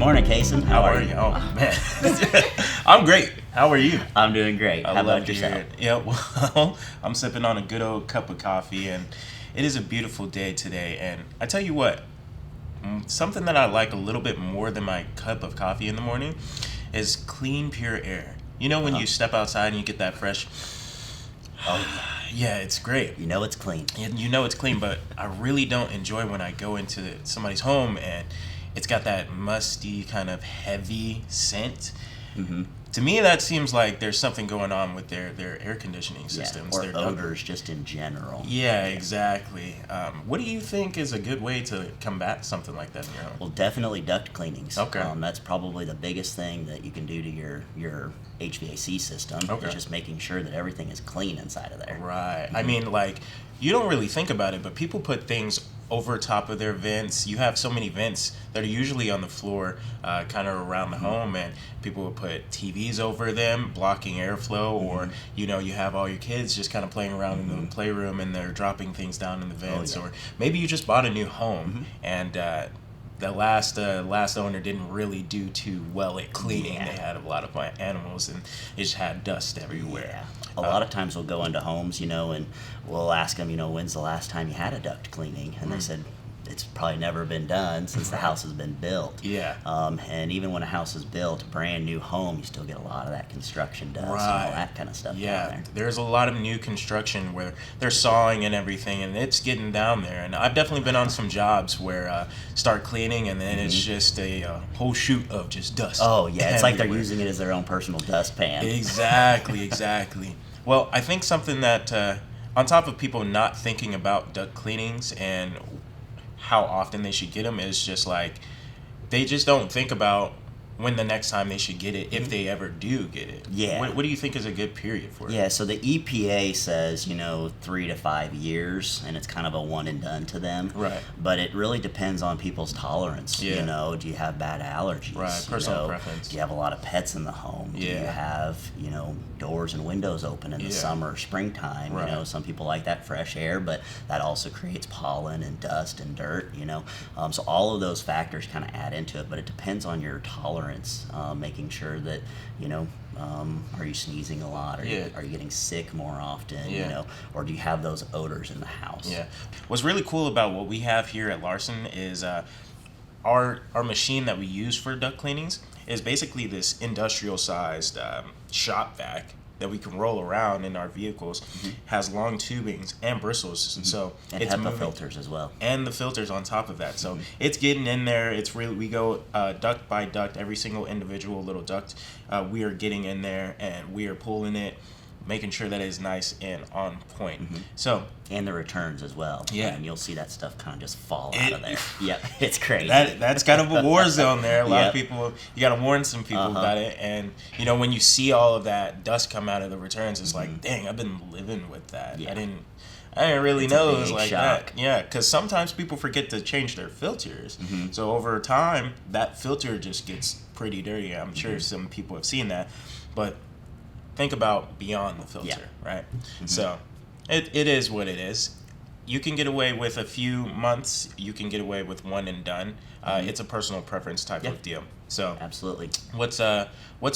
morning, Kayson. How are you? Oh, man. I'm great. How are you? I'm doing great. How about yourself? Yeah, well, I'm sipping on a good old cup of coffee, and it is a beautiful day today. And I tell you what, something that I like a little bit more than my cup of coffee in the morning is clean, pure air. You know when you step outside and you get that fresh... Oh, yeah, it's great. you know it's clean. And you know it's clean, but I really don't enjoy when I go into somebody's home and it's got that musty, kind of heavy scent. Mm-hmm. To me, that seems like there's something going on with their air conditioning systems. Or their odors just in general. Yeah, exactly. What do you think is a good way to combat something like that in your home? Well, definitely duct cleanings. Okay. That's probably the biggest thing that you can do to your HVAC system. Okay. Is just making sure that everything is clean inside of there. Right. I mean, like, you don't really think about it, but people put things over top of their vents. You have so many vents that are usually on the floor, kind of around the home, and people will put TVs over them, blocking airflow, or, you know, you have all your kids just kind of playing around in the playroom and they're dropping things down in the vents, or maybe you just bought a new home and the last owner didn't really do too well at cleaning. Yeah. They had a lot of animals and it just had dust everywhere. Yeah. A lot of times we'll go into homes, and we'll ask them, when's the last time you had a duct cleaning? And they said, it's probably never been done since the house has been built. Yeah. And even when a house is built, a brand new home, you still get a lot of that construction dust and all that kind of stuff down there. There's a lot of new construction where they're sawing and everything, and it's getting down there. And I've definitely been on some jobs where start cleaning, and then it's just a whole chute of just dust. Oh, yeah. It's like they're everywhere. using it as their own personal dustpan. Exactly. Well, I think something that, on top of people not thinking about duct cleanings and how often they should get them, is just like they just don't think about when the next time they should get it, if they ever do get it. Yeah. What do you think is a good period for it? Yeah, so the EPA says, 3 to 5 years, and it's kind of a one and done to them. Right. But it really depends on people's tolerance. Yeah. Do you have bad allergies? Right, personal preference. Do you have a lot of pets in the home? Yeah. Do you have, doors and windows open in the summer, springtime? Right. Some people like that fresh air, but that also creates pollen and dust and dirt, So all of those factors kind of add into it, but it depends on your tolerance. Making sure that are you sneezing a lot, are you getting sick more often, or do you have those odors in the house? Yeah. What's really cool about what we have here at Larson is our machine that we use for duct cleanings is basically this industrial sized shop vac that we can roll around in our vehicles. Has long tubings and bristles, so and it's HEPA moving. filters as well. And the filters on top of that, so it's getting in there. It's really, we go duct by duct, every single individual little duct. We are getting in there and we are pulling it, making sure that it's nice and on point. So and the returns as well. Yeah. And you'll see that stuff kind of just fall out of there. Yep, it's crazy. That's kind of a war zone there. A lot of people, you got to warn some people about it. And, when you see all of that dust come out of the returns, it's like, dang, I've been living with that. Yeah. I didn't really know it was like shock. that. Yeah, because sometimes people forget to change their filters. So over time, that filter just gets pretty dirty. I'm sure some people have seen that. But think about beyond the filter, right? So it is what it is. You can get away with a few months. You can get away with one and done. It's a personal preference type of deal. So Absolutely. what's a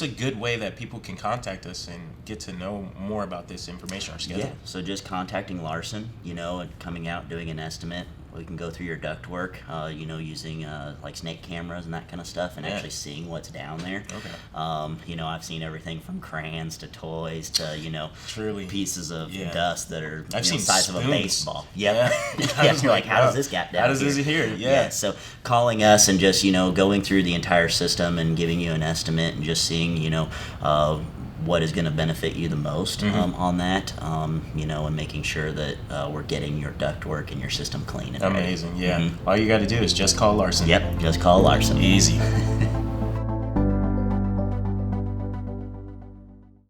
good way that people can contact us and get to know more about this information or schedule? Yeah, so just contacting Larson, and coming out, doing an estimate. We can go through your duct work, using like snake cameras and that kind of stuff, and actually seeing what's down there. Okay. I've seen everything from crayons to toys to, Truly. pieces of dust that are I've seen the size of a spoons. baseball. Yeah. You're like, how does this get down How does this here? Yeah. So calling us and just, going through the entire system and giving you an estimate and just seeing, what is going to benefit you the most on that, and making sure that we're getting your duct work and your system clean. And Amazing, yeah. All you got to do is just call Larson. Yep, just call Larson. Easy.